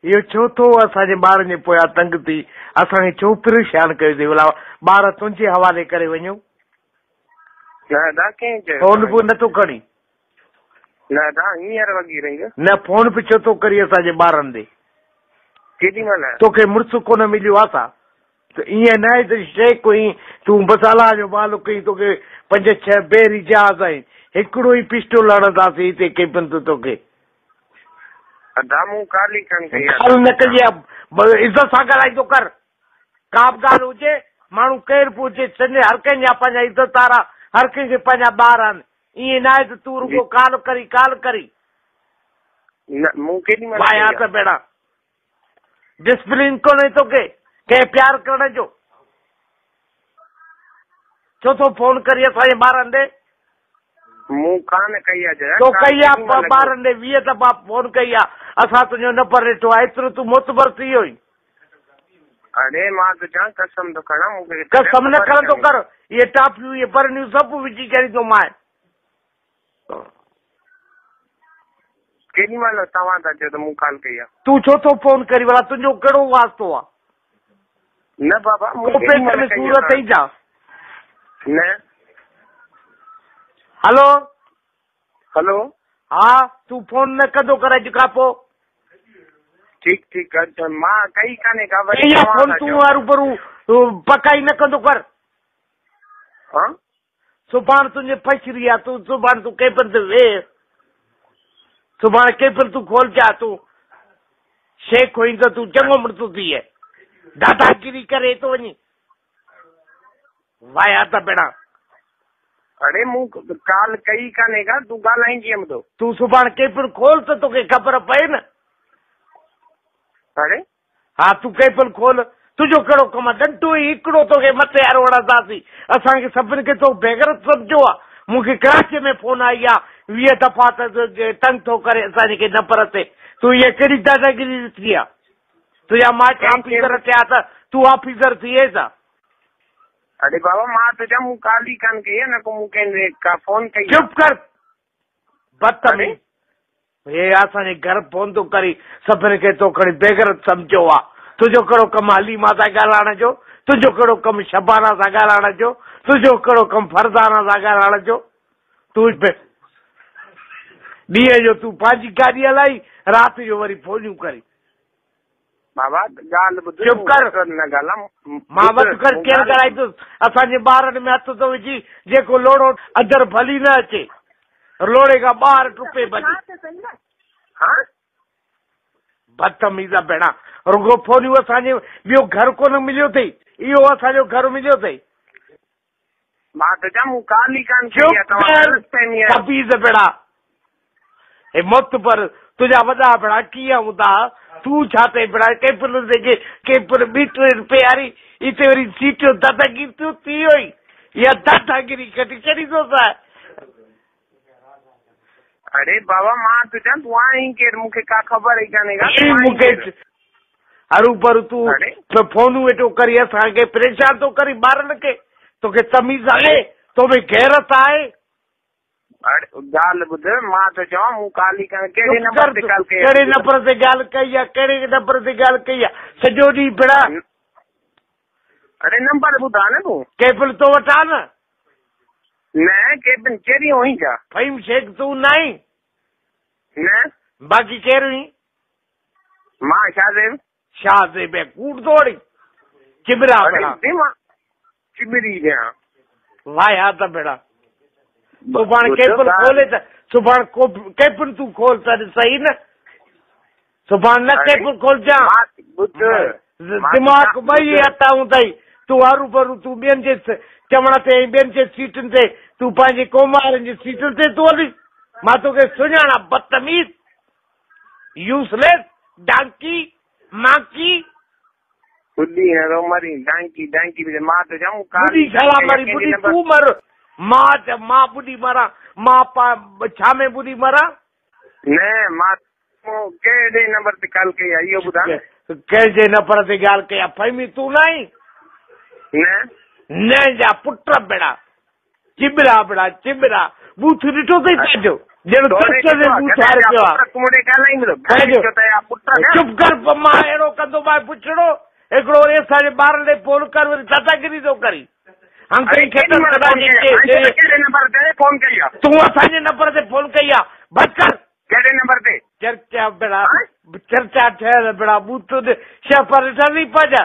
इहो छो थो असांजे ॿारनि जे पोयां तंग थी असांखे छो परेशान कयो अथई भला ॿार तुंहिंजे हवाले करे वञूं फोन बि नथो खणी न फोन बि छो थो करी असांजे ॿारनि ॾे तोखे मुड़ुसु कोन मिलियो आहे छा त ईअं न आहे त शइ कोई तूं मसाला जो माल कई तोखे 5-6 बेरी जहाज़ आहिनि हिकिड़ो ई पिस्टोल हणंदासीं हिते केपन तो तोखे न कजे इज़त सां ॻाल्हाईंदो कर का बि ॻाल्हि हुजे माण्हू केरु बि हुजे सॼे हर कंहिंजा पंहिंजा इज़तदार हर कंहिंखे पंहिंजा ॿार आहिनि ईअं न आहे त तूं रुगो काल करी वाया त भेण डिसिप्लिन कोन्हे तोखे कंहिं प्यार करण जो छो थो फोन करी असांजे ॿारनि ॾे तो कई आहे ॿारनि ॾे 20 दफ़ा फोन कई आहे असां तुंहिंजो नंबर ॾिठो आहे एतिरो तूं मोतबर थी वियो कसम न खणंदो कर इहे टाफियूं इहे बरनियूं सभु विझी छॾींदो मां तूं छो थो फोन करी भला तुंहिंजो कहिड़ो वास्तो आहे न बाबा सूरत ई जा हेलो हेलो हा तूं फोन न कंदो कर अॼु खां पोइ ठीक मां कई कान्हे का फोन तूं हरूभरू पकाई न कंदो कर सुभाणे तुंहिंजे फछरी आहे तूं सुभाणे तूं केपन ते वेह सुभाणे केपन तूं खोलजा तूं शइ खोई त तूं चङो मृत्यु थी है दादागिरी करे थो वञी वाया त भेण अरे मूं काल कई कान्हे का तूं ॻाल्हाईंदी तूं सुभाणे केपन खोल त तोखे ख़बर पए न अरे हा तूं केपन खोल तुंहिंजो कहिड़ो कमु आहे डंटो ई हिकिड़ो तोखे मथे वारो हणंदासीं असांखे सभिनी खे तो बेगरत सम्झो आहे मूंखे कराची में फोन आई आहे 20 दफ़ा त तंग थो करे असांजे नंबर ते तूं इहा कहिड़ी दादागिरी ॾिठी आहे तुंहिंजा माइट ऑफिसर थिया त तूं ऑफिसर थिए छा अरे बाबा मां तुझा मूं काली कान कई न को मूंखे का फोन कई चुप कर बदतमीज़ हे असांजे घर फोन थो करी सभिनी खे तो खणी बेगरत सम्झो आहे तुंहिंजो कहिड़ो कमु हलीमा सां ॻाल्हाइण जो तुंहिंजो कहिड़ो कमु शबाना सां ॻाल्हाइण जो तुंहिंजो कहिड़ो कमु फरज़ाना सां ॻाल्हाइण जो तूं ॾींहं जो तूं पंहिंजी गाॾी हलाई राति जो वरी फोनियूं करी बाबा चुप कर मां वटि कर केरु ॻाल्हाईंदुसि असांजे ॿारनि में हथु थो विझी जेको लोड़ो अदर भली न अचे लोड़े खां ॿार टुपे भली बदतमीज़ भेण रुगो फोनियूं असांजे ॿियो घर कोन मिलियो अथई इहो असांजो घर मिलियो अथई मां त चवां काली कान कबीज़ भेण हे मुत पर तुंहिंजा वॾा भेण कीअं हूंदा तूं छा अथई भेण केपिन ₹2 वारी हिते वरी सीटियूं दादागिरी थी वई इहा दादागिरी कढी छॾींदो अरे बाबा मां तो चवां तूं आहीं केरु मूंखे का ख़बर ई कान्हे मूंखे हरू भरू तूं फोनूं वेठो करी असांखे परेशान थो करी ॿारनि खे तोखे तमीज़ आहे तोखे गैरत आहे ॻाल्हि ॿुध मां तो चवां मूं काली कहिड़े नंबर ते ॻाल्हि कई आहे कहिड़े नंबर ते ॻाल्हि कई आहे सॼो ॾींहुं भेण अरे नंबर ॿुधा न तूं केबिल तो वटि आहे न केबिन कहिड़ी हुई छा फहीम शेख तूं न आहीं न बाक़ी केरु हुई मां शाहज़ेब कूड़ तोड़ी चिबरा चिबरी वाया त भेण सुभाणे केबिन खोले त सुभाणे केबिन तूं खोल त सही न सुभाणे न केबिन खोलजां दिमाग़ ॿई हटाऊं अथई तूं हरू भरू तूं ॿियनि जे चवण ते ॿियनि जे सीटुनि ते तूं पंहिंजे कोमारनि जी सीटुनि ते तूं हली मां तोखे सुञाणा बदतमीज़ यूज़लेस डांकी मांकी बुढ़ी मरी डांकी मां तो चवां बुढ़ी छा मरी बुढ़ी तूं मर मां बुढ़ी मरां मां छा में बुढ़ी मरां न मां कहिड़े नंबर ते ॻाल्हि कई आहे इहो ॿुधाए कहिड़े नंबर ते ॻाल्हि कई आहे फहीमी तूं न आहीं न जा पुट बेड़ा चिबरा बेड़ा चिबरा बूथ ॾिठो अथई पंहिंजो चुप कर, मां अहिड़ो कंदो मां पुछड़ो हिकिड़ो वरी असांजे ॿार ॾे फोन कर, वरी दादागिरी थो करी। तूं असांजे नंबर ते फोन कई आहे, बंदि कर। कहिड़े नंबर ते? चर्चा बेड़ा चर्चा ठहियल बेड़ा बूथ शहर पर ॾिसंदी पजा।